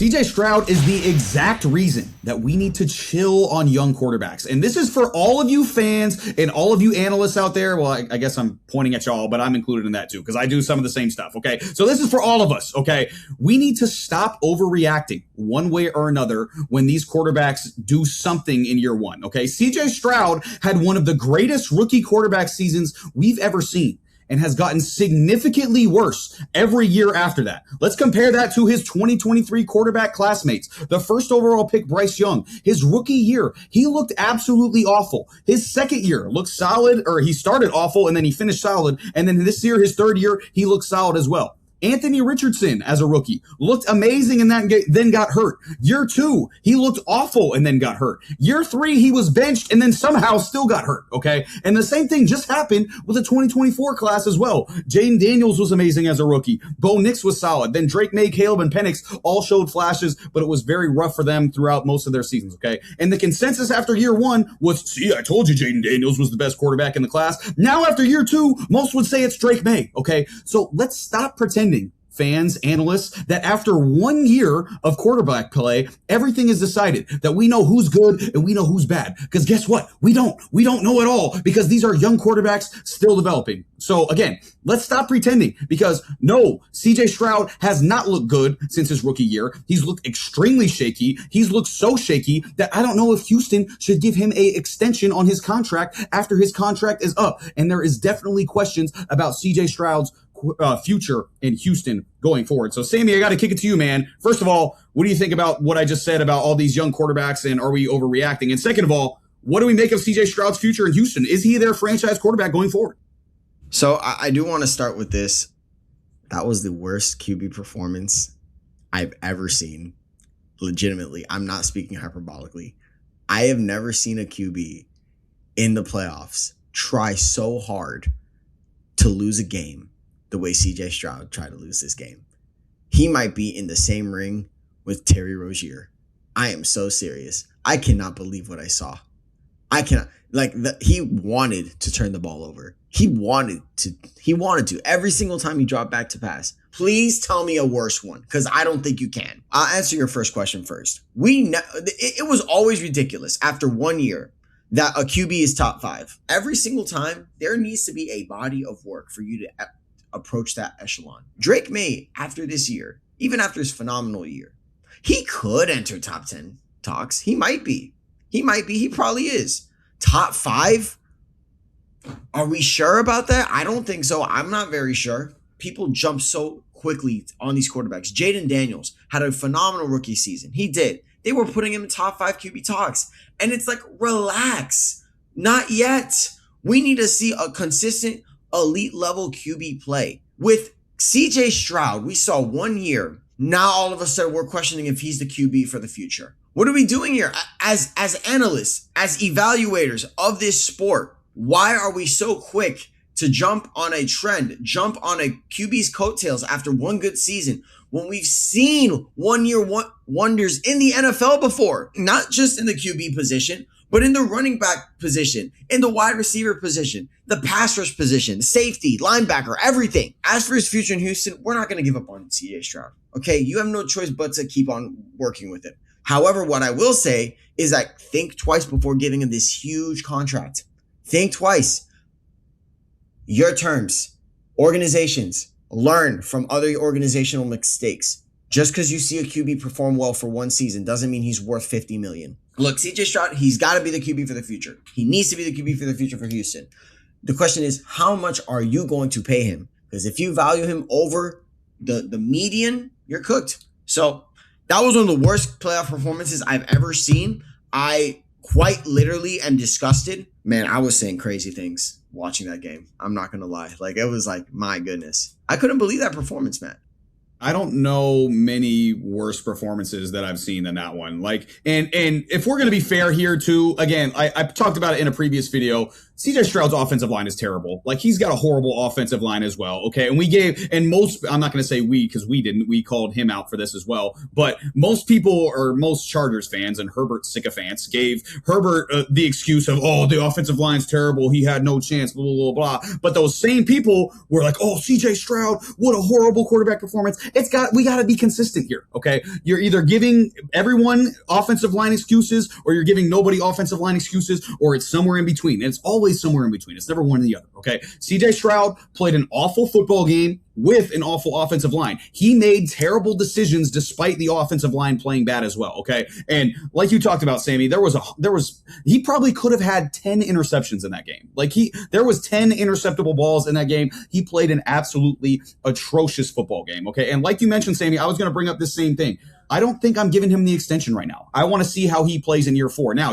CJ Stroud is the exact reason that we need to chill on young quarterbacks. And this is for all of you fans and all of you analysts out there. Well, I guess I'm pointing at y'all, but I'm included in that too, because I do some of the same stuff, okay? So this is for all of us, okay? We need to stop overreacting one way or another when these quarterbacks do something in year one, okay? CJ Stroud had one of the greatest rookie quarterback seasons we've ever seen, and has gotten significantly worse every year after that. Let's compare that to his 2023 quarterback classmates. The first overall pick, Bryce Young, his rookie year, he looked absolutely awful. His second year looked solid, or he started awful and then he finished solid. And then this year, his third year, he looked solid as well. Anthony Richardson, as a rookie, looked amazing and then got hurt. Year 2, he looked awful and then got hurt. Year 3, he was benched and then somehow still got hurt, okay? And the same thing just happened with the 2024 class as well. Jaden Daniels was amazing as a rookie. Bo Nix was solid. Then Drake May, Caleb, and Penix all showed flashes, but it was very rough for them throughout most of their seasons, okay? And the consensus after year 1 was, see, I told you Jaden Daniels was the best quarterback in the class. Now after year 2, most would say it's Drake May, okay? So let's stop pretending, fans, analysts, that after 1 year of quarterback play, everything is decided, that we know who's good and we know who's bad. Because guess what? We don't know it all, because these are young quarterbacks still developing. So again, let's stop pretending, because no, CJ Stroud has not looked good since his rookie year. He's looked extremely shaky. He's looked so shaky that I don't know if Houston should give him an extension on his contract after his contract is up. And there is definitely questions about CJ Stroud's future in Houston going forward. So Sammy, I got to kick it to you, man. First of all, what do you think about what I just said about all these young quarterbacks, and are we overreacting? And second of all, what do we make of CJ Stroud's future in Houston? Is he their franchise quarterback going forward? So I do want to start with this. That was the worst QB performance I've ever seen. Legitimately, I'm not speaking hyperbolically. I have never seen a QB in the playoffs try so hard to lose a game the way CJ Stroud tried to lose this game. He might be in the same ring with Terry Rozier. I am so serious. I cannot believe what I saw. I cannot. He wanted to turn the ball over. He wanted to. Every single time he dropped back to pass. Please tell me a worse one, because I don't think you can. I'll answer your first question first. It was always ridiculous after 1 year that a QB is top 5. Every single time, there needs to be a body of work for you to approach that echelon. Drake May, after this year, even after his phenomenal year, he could enter top 10 talks. He might be. He probably is. Top 5? Are we sure about that? I don't think so. I'm not very sure. People jump so quickly on these quarterbacks. Jaden Daniels had a phenomenal rookie season. He did. They were putting him in top 5 QB talks. And it's like, relax. Not yet. We need to see a consistent elite level QB play. With CJ Stroud, we saw 1 year. Now all of a sudden we're questioning if he's the QB for the future. What are we doing here? As analysts, as evaluators of this sport, why are we so quick to jump on a trend, jump on a QB's coattails after one good season, when we've seen 1 year wonders in the NFL before? Not just in the QB position, but in the running back position, in the wide receiver position, the pass rush position, safety, linebacker, everything. As for his future in Houston, we're not going to give up on CJ Stroud. Okay, you have no choice but to keep on working with him. However, what I will say is that think twice before giving him this huge contract. Think twice. Your terms, organizations, learn from other organizational mistakes. Just because you see a QB perform well for one season doesn't mean he's worth $50 million. Look, CJ Stroud, he's got to be the QB for the future. He needs to be the QB for the future for Houston. The question is, how much are you going to pay him? Because if you value him over the median, you're cooked. So that was one of the worst playoff performances I've ever seen. I quite literally am disgusted. Man, I was saying crazy things watching that game. I'm not going to lie. It was like, my goodness. I couldn't believe that performance, man. I don't know many worse performances that I've seen than that one. And if we're going to be fair here too, again, I talked about it in a previous video. CJ Stroud's offensive line is terrible. Like, he's got a horrible offensive line as well. Okay. And I'm not going to say we, because we didn't, we called him out for this as well. But most people, or most Chargers fans and Herbert sycophants, gave Herbert the excuse of, oh, the offensive line's terrible. He had no chance, blah, blah, blah, blah. But those same people were like, oh, CJ Stroud, what a horrible quarterback performance. We got to be consistent here. Okay. You're either giving everyone offensive line excuses, or you're giving nobody offensive line excuses, or it's somewhere in between. And it's always somewhere in between. It's never one or the other. Okay. CJ Stroud played an awful football game with an awful offensive line. He made terrible decisions despite the offensive line playing bad as well. Okay. And like you talked about, Sammy, he probably could have had 10 interceptions in that game. Like, there was 10 interceptable balls in that game. He played an absolutely atrocious football game. Okay. And like you mentioned, Sammy, I was going to bring up this same thing. I don't think I'm giving him the extension right now. I want to see how he plays in year 4. Now,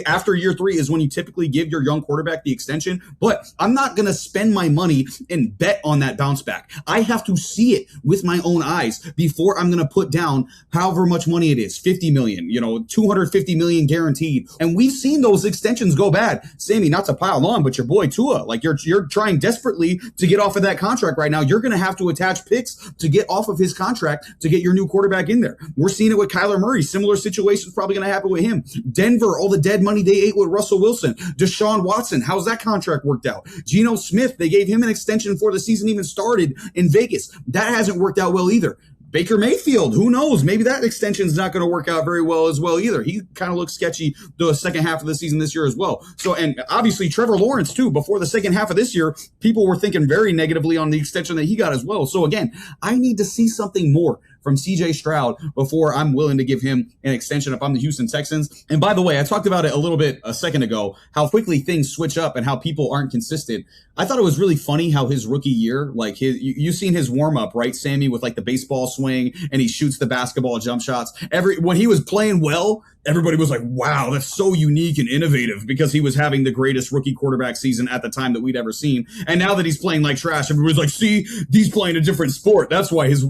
after year three is when you typically give your young quarterback the extension, but I'm not going to spend my money and bet on that bounce back. I have to see it with my own eyes before I'm going to put down however much money it is, 50 million, 250 million guaranteed. And we've seen those extensions go bad. Sammy, not to pile on, but your boy Tua, like, you're trying desperately to get off of that contract right now. You're going to have to attach picks to get off of his contract to get your new quarterback in there. We're seeing it with Kyler Murray. Similar situations probably going to happen with him. Denver, all the dead money they ate with Russell Wilson. Deshaun Watson, how's that contract worked out? Geno Smith, they gave him an extension before the season even started in Vegas. That hasn't worked out well either. Baker Mayfield, who knows? Maybe that extension is not going to work out very well as well either. He kind of looks sketchy the second half of the season this year as well. So, and obviously Trevor Lawrence too, before the second half of this year, people were thinking very negatively on the extension that he got as well. So again, I need to see something more from CJ Stroud before I'm willing to give him an extension if I'm the Houston Texans. And by the way, I talked about it a little bit a second ago, how quickly things switch up and how people aren't consistent. I thought it was really funny how his rookie year, like you've seen his warm up, right, Sammy, with like the baseball swing and he shoots the basketball jump shots. When he was playing well, everybody was like, wow, that's so unique and innovative, because he was having the greatest rookie quarterback season at the time that we'd ever seen. And now that he's playing like trash, everybody's like, see, he's playing a different sport. That's why he's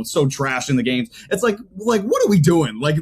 so trash in the games. It's like what are we doing? Like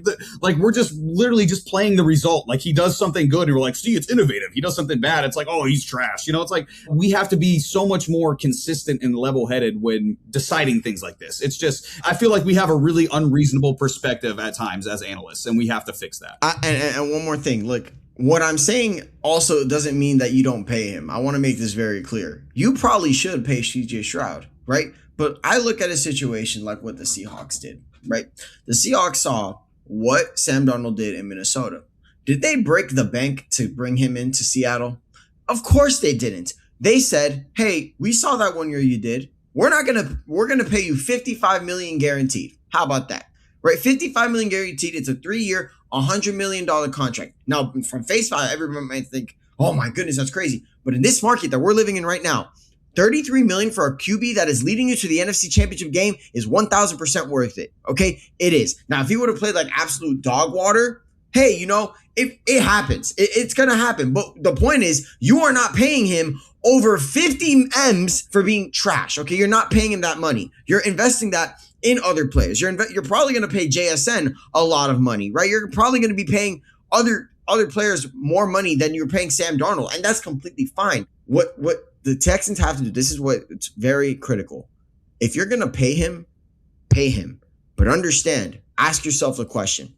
we're just literally just playing the result. Like, he does something good and we're like, see, it's innovative. He does something bad, it's like, oh, he's trash. It's like we have to be so much more consistent and level-headed when deciding things like this. It's just, I feel like we have a really unreasonable perspective at times as analysts, and we have to fix that. And one more thing, look, what I'm saying also doesn't mean that you don't pay him. I want to make this very clear. You probably should pay CJ Stroud, right? But I look at a situation like what the Seahawks did, right? The Seahawks saw what Sam Darnold did in Minnesota. Did they break the bank to bring him into Seattle? Of course they didn't. They said, hey, we saw that 1 year you did. We're going to pay you $55 million guaranteed. How about that? Right? $55 million guaranteed. It's a 3-year, $100 million contract. Now, from face value, everyone might think, oh my goodness, that's crazy. But in this market that we're living in right now, $33 million for a QB that is leading you to the NFC Championship game is 1,000% worth it. Okay? It is. Now, if he would have played like absolute dog water, hey, it happens. It's going to happen. But the point is, you are not paying him over 50 M's for being trash. Okay? You're not paying him that money. You're investing that in other players. You're probably going to pay JSN a lot of money, right? You're probably going to be paying other players more money than you're paying Sam Darnold, and that's completely fine. What the Texans have to do, this is what it's very critical. If you're going to pay him, pay him. But understand, ask yourself the question,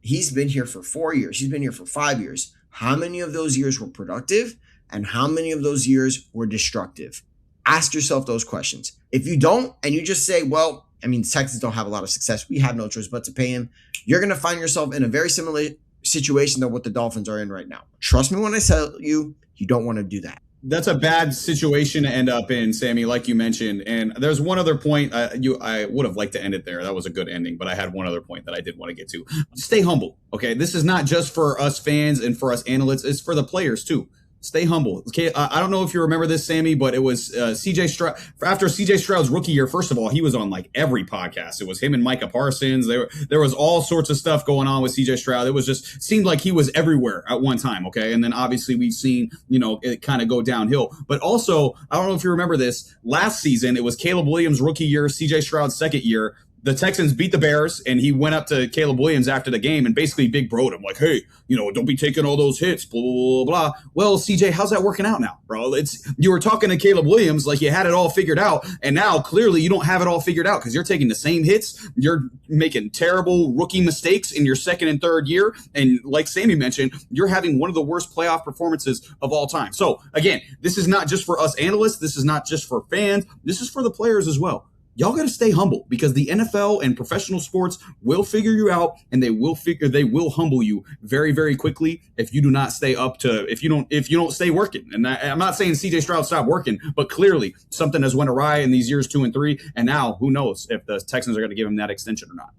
he's been here for 4 years. He's been here for 5 years. How many of those years were productive and how many of those years were destructive? Ask yourself those questions. If you don't, and you just say, well, the Texans don't have a lot of success, we have no choice but to pay him, you're going to find yourself in a very similar situation than what the Dolphins are in right now. Trust me when I tell you, you don't want to do that. That's a bad situation to end up in, Sammy, like you mentioned. And there's one other point. I would have liked to end it there. That was a good ending, but I had one other point that I did want to get to. Stay humble, okay? This is not just for us fans and for us analysts. It's for the players, too. Stay humble. Okay, I don't know if you remember this, Sammy, but it was CJ Stroud. After CJ Stroud's rookie year, first of all, he was on like every podcast. It was him and Micah Parsons. There was all sorts of stuff going on with CJ Stroud. It was just seemed like he was everywhere at one time. Okay, and then obviously we've seen it kind of go downhill. But also, I don't know if you remember this. Last season, it was Caleb Williams' rookie year, CJ Stroud's second year. the Texans beat the Bears, and he went up to Caleb Williams after the game and basically big broed him, like, hey, don't be taking all those hits, blah, blah, blah, blah. Well, CJ, how's that working out now, bro? You were talking to Caleb Williams like you had it all figured out, and now clearly you don't have it all figured out because you're taking the same hits. You're making terrible rookie mistakes in your second and third year, and like Sammy mentioned, you're having one of the worst playoff performances of all time. So, again, this is not just for us analysts. This is not just for fans. This is for the players as well. Y'all got to stay humble because the NFL and professional sports will figure you out, and they will humble you very, very quickly if you do not stay up to, if you don't stay working. And I'm not saying CJ Stroud stopped working, but clearly something has went awry in these years 2 and 3. And now who knows if the Texans are going to give him that extension or not.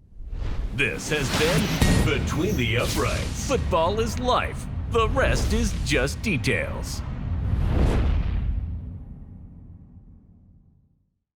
This has been Between the Uprights. Football is life. The rest is just details.